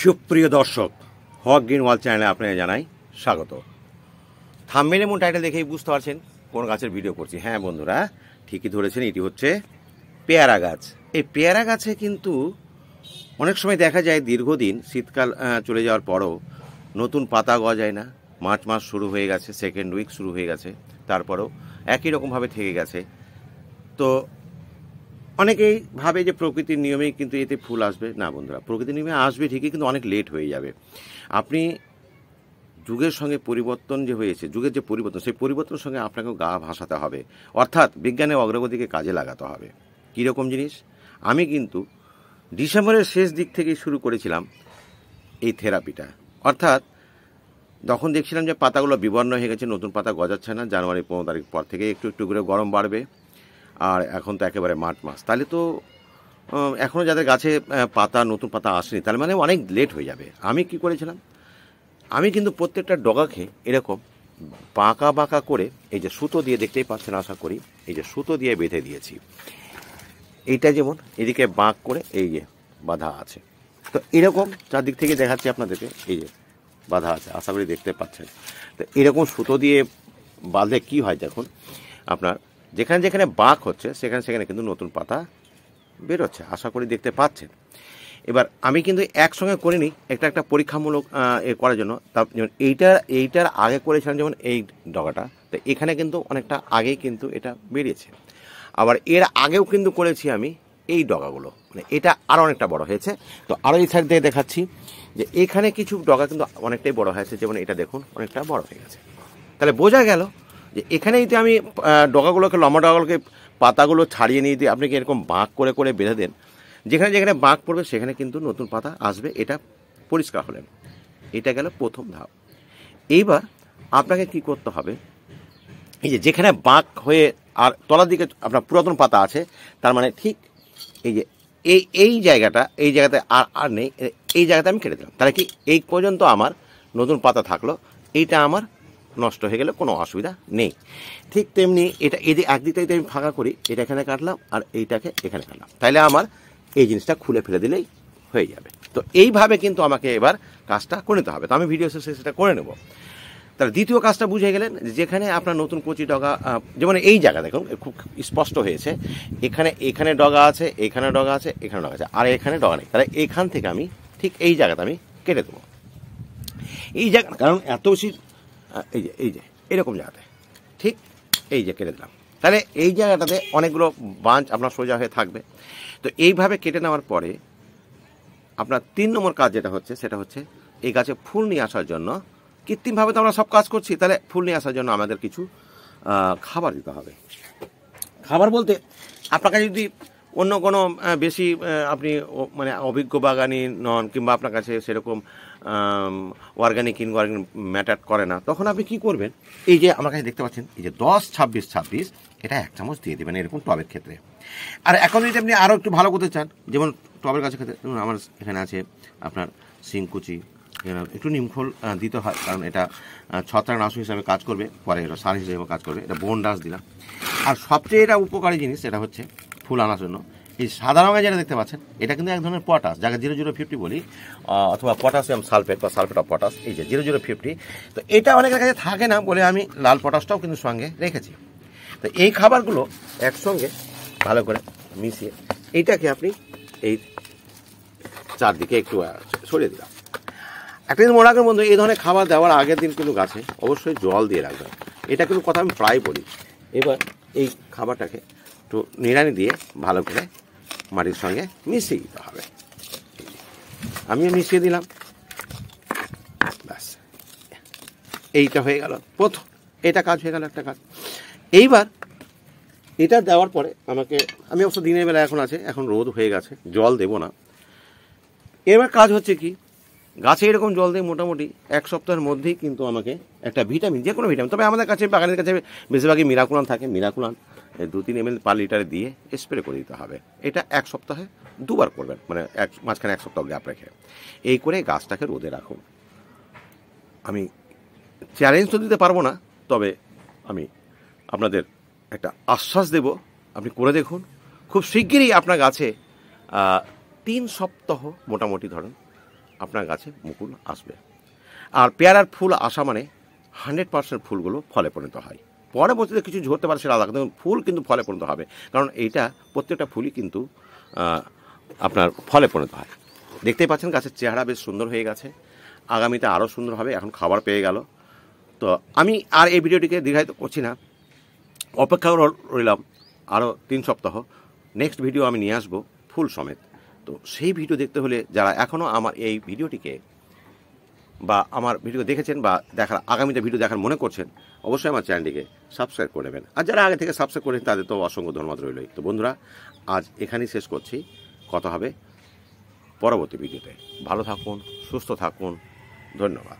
সুপ্রিয় দর্শক, হক গ্রিন ওয়াল চ্যানেলে আপনাদের জানাই স্বাগত। থাম্বনেল এবং টাইটেল দেখেই বুঝতে পারছেন কোন গাছের ভিডিও করছি। হ্যাঁ বন্ধুরা, ঠিকই ধরেছেন, এটি হচ্ছে পেয়ারা গাছ। এই পেয়ারা গাছে কিন্তু অনেক সময় দেখা যায় দীর্ঘদিন শীতকাল চলে যাওয়ার পরও নতুন পাতা গজায় না। মার্চ মাস শুরু হয়ে গেছে, সেকেন্ড উইক শুরু হয়ে গেছে, তারপরেও একই রকমভাবে থেকে গেছে। তো অনেকেই ভাবে যে প্রকৃতির নিয়মেই কিন্তু এতে ফুল আসবে। না বন্ধুরা, প্রকৃতির নিয়মে আসবে ঠিকই, কিন্তু অনেক লেট হয়ে যাবে। আপনি যুগের সঙ্গে পরিবর্তন যে হয়েছে, যুগের যে পরিবর্তন, সেই পরিবর্তনের সঙ্গে আপনাকেও গা ভাসাতে হবে, অর্থাৎ বিজ্ঞানের অগ্রগতিকে কাজে লাগাতে হবে। কীরকম জিনিস? আমি কিন্তু ডিসেম্বরের শেষ দিক থেকেই শুরু করেছিলাম এই থেরাপিটা। অর্থাৎ তখন দেখছিলাম যে পাতাগুলো বিবর্ণ হয়ে গেছে, নতুন পাতা গজাচ্ছে না। জানুয়ারি 15 তারিখ পর থেকে একটু একটু করে গরম বাড়বে, আর এখন তো একেবারে মার্চ মাস। তাহলে তো এখনও যাদের গাছে পাতা, নতুন পাতা আসেনি, তাহলে মানে অনেক লেট হয়ে যাবে। আমি কি করেছিলাম, আমি কিন্তু প্রত্যেকটা ডগাকে এরকম বাঁকা বাঁকা করে, এই যে সুতো দিয়ে, দেখতেই পাচ্ছেন আশা করি, এই যে সুতো দিয়ে বেঁধে দিয়েছি। এইটা যেমন এদিকে বাঁক করে এই যে বাঁধা আছে, তো এরকম চারদিক থেকে দেখাচ্ছি আপনাদেরকে, এই যে বাঁধা আছে, আশা করি দেখতে পাচ্ছেন। তো এরকম সুতো দিয়ে বাঁধলে কি হয়, দেখুন আপনার যেখানে যেখানে বাঁক হচ্ছে সেখানে সেখানে কিন্তু নতুন পাতা বেরোচ্ছে, আশা করি দেখতে পাচ্ছেন। এবার আমি কিন্তু একসঙ্গে করিনি, একটা একটা পরীক্ষামূলক করার জন্য। তার যেমন এইটার আগে করেছিলাম, যেমন এই ডগাটা, তো এখানে কিন্তু অনেকটা আগেই কিন্তু এটা বেরিয়েছে। আবার এর আগেও কিন্তু করেছি আমি এই ডগাগুলো, মানে এটা আরও অনেকটা বড় হয়েছে। তো আরও এই সাইড দিয়ে দেখাচ্ছি যে এখানে কিছু ডগা কিন্তু অনেকটাই বড় হয়েছে, যেমন এটা দেখুন অনেকটা বড় হয়ে গেছে। তাহলে বোঝা গেল যে এখানে যদি আমি ডগাগুলোকে, লম্বা ডগাগুলোকে পাতাগুলো ছাড়িয়ে নিয়ে দিয়ে আপনি কি এরকম বাঁক করে করে বেঁধে দেন, যেখানে যেখানে বাঁক পড়বে সেখানে কিন্তু নতুন পাতা আসবে। এটা পরিষ্কার হলেন, এটা গেল প্রথম ধাপ। এইবার আপনাকে কি করতে হবে, এই যে যেখানে বাঁক হয়ে আর তলার দিকে আপনার পুরাতন পাতা আছে, তার মানে ঠিক এই যে এই জায়গাতে আর নেই, এই জায়গাতে আমি কেটে দিলাম। তাহলে কি এই পর্যন্ত আমার নতুন পাতা থাকলো, এইটা আমার নষ্ট হয়ে গেলে কোনো অসুবিধা নেই। ঠিক তেমনি এটা একদিকটা যদি আমি ফাঁকা করি, এটা এখানে কাটলাম আর এইটাকে এখানে কাটলাম, তাহলে আমার এই জিনিসটা খুলে ফেলে দিলেই হয়ে যাবে। তো এইভাবে কিন্তু আমাকে এবার কাজটা করে নিতে হবে। তো আমি ভিডিও শেষে সেটা করে নেব। তাহলে দ্বিতীয় কাজটা বুঝে গেলেন, যেখানে আপনার নতুন কচি ডগা, যেমন এই জায়গা দেখুন খুব স্পষ্ট হয়েছে, এখানে ডগা আছে, এখানে ডগা আছে, এখানে ডগা আছে, আর এখানে ডগা নেই। তাহলে এখান থেকে আমি ঠিক এই জায়গাটা আমি কেটে দেবো, এই জায়গা, কারণ এত বেশি এই যে এরকম জায়গাতে ঠিক এই যে কেটে দিলাম। তাহলে এই জায়গাটাতে অনেকগুলো বাঁচ আপনার সোজা হয়ে থাকবে। তো এইভাবে কেটে নেওয়ার পরে আপনার 3 নম্বর কাজ যেটা হচ্ছে, সেটা হচ্ছে এই গাছে ফুল নিয়ে আসার জন্য, কৃত্রিমভাবে তো আমরা সব কাজ করছি, তাহলে ফুল নিয়ে আসার জন্য আমাদের কিছু খাবার দিতে হবে। খাবার বলতে আপনাকে যদি অন্য কোনো বেশি আপনি মানে অভিজ্ঞ বাগানি নন, কিংবা আপনার কাছে সেরকম অর্গানিক ইনঅর্গানিক ম্যাটার করে না, তখন আপনি কি করবেন, এই যে আমার কাছে দেখতে পাচ্ছেন এই যে 10-26-26, এটা 1 চামচ দিয়ে দেবেন এরকম টবের ক্ষেত্রে। আর এখন যদি আপনি আরও একটু ভালো করতে চান, যেমন টবের গাছের ক্ষেত্রে আমার এখানে আছে আপনার শিংকুচি, একটু নিমখোল দিতে হয়, কারণ এটা ছত্রাকনাশক হিসাবে কাজ করবে, পরে এটা সার হিসেবে কাজ করবে। এটা বোন ডাস দিলাম। আর সবচেয়ে এটা উপকারী জিনিস, এটা হচ্ছে ফুল আনার জন্য এই সাদা রঙের যেটা দেখতে পাচ্ছেন, এটা কিন্তু এক ধরনের পটাশ, যাকে 0050 বলি, অথবা পটাশিয়াম সালফেট বা সালফেট অফ পটাশ, এই যে 0050। তো এটা অনেকের কাছে থাকে না বলে আমি লাল পটাশটাও কিন্তু সঙ্গে রেখেছি। তো এই খাবারগুলো একসঙ্গে ভালো করে মিশিয়ে এইটাকে আপনি এই চারদিকে একটু ছড়িয়ে দিলাম। একটা দিন মনে রাখবেন বন্ধু, এই ধরনের খাবার দেওয়ার আগের দিন কিন্তু গাছে অবশ্যই জল দিয়ে রাখবেন। এটা কিন্তু কথা আমি প্রায় বলি। এবার এই খাবারটাকে একটু নিড়ানি দিয়ে ভালো করে মাটির সঙ্গে মিশিয়ে দিতে হবে। আমিও মিশিয়ে দিলাম, ব্যাস এইটা হয়ে গেল প্রথম, এটা কাজ হয়ে গেল একটা কাজ। এইবার এটা দেওয়ার পরে আমি অবশ্য দিনের বেলা এখন আছে, এখন রোদ হয়ে গেছে, জল দেব না। এবার কাজ হচ্ছে কি, গাছে এরকম জল দিয়ে মোটামুটি 1 সপ্তাহের মধ্যেই কিন্তু আমাকে একটা ভিটামিন, যে কোনো ভিটামিন, তবে আমাদের কাছে বাগানের কাছে বেশিরভাগই মিরাকুলান থাকে, মিরাকুলান 2-3 ml পার লিটারে দিয়ে স্প্রে করে দিতে হবে। এটা 1 সপ্তাহে 2 বার করবেন, মানে মাঝখানে 1 সপ্তাহ গ্যাপ রেখে। এই করে গাছটাকে রোদে রাখুন। আমি চ্যালেঞ্জ তো দিতে পারবো না, তবে আমি আপনাদের একটা আশ্বাস দেব, আপনি করে দেখুন। খুব শিগগিরই আপনার গাছে 3 সপ্তাহ মোটামুটি ধরেন আপনার গাছে মুকুল আসবে। আর পেয়ারার ফুল আসা মানে 100% ফুলগুলো ফলে পরিণত হয়। পরবর্তীতে কিছু ঝরতে পারে সেটা আলাদা, কিন্তু ফুল কিন্তু ফলে পরিণত হবে, কারণ এইটা প্রত্যেকটা ফুলই কিন্তু আপনার ফলে পরিণত হয়। দেখতেই পাচ্ছেন গাছের চেহারা বেশ সুন্দর হয়ে গেছে, আগামীতে আরও সুন্দর হবে। এখন খাবার পেয়ে গেল। তো আমি আর এই ভিডিওটিকে দীর্ঘায়িত করছি না, অপেক্ষা রইলাম আরও 3 সপ্তাহ। নেক্সট ভিডিও আমি নিয়ে আসবো ফুল সমেত। তো সেই ভিডিও দেখতে হলে যারা এখনও আমার এই ভিডিওটিকে বা আমার ভিডিও দেখেছেন বা দেখার আগামীতে ভিডিও দেখার মনে করছেন, অবশ্যই আমার চ্যানেলটিকে সাবস্ক্রাইব করে নেবেন। আর যারা আগে থেকে সাবস্ক্রাইব করেন তাদের তো অসংখ্য ধন্যবাদ রইলই। তো বন্ধুরা, আজ এখানেই শেষ করছি। কথা হবে পরবর্তী ভিডিওতে। ভালো থাকুন, সুস্থ থাকুন, ধন্যবাদ।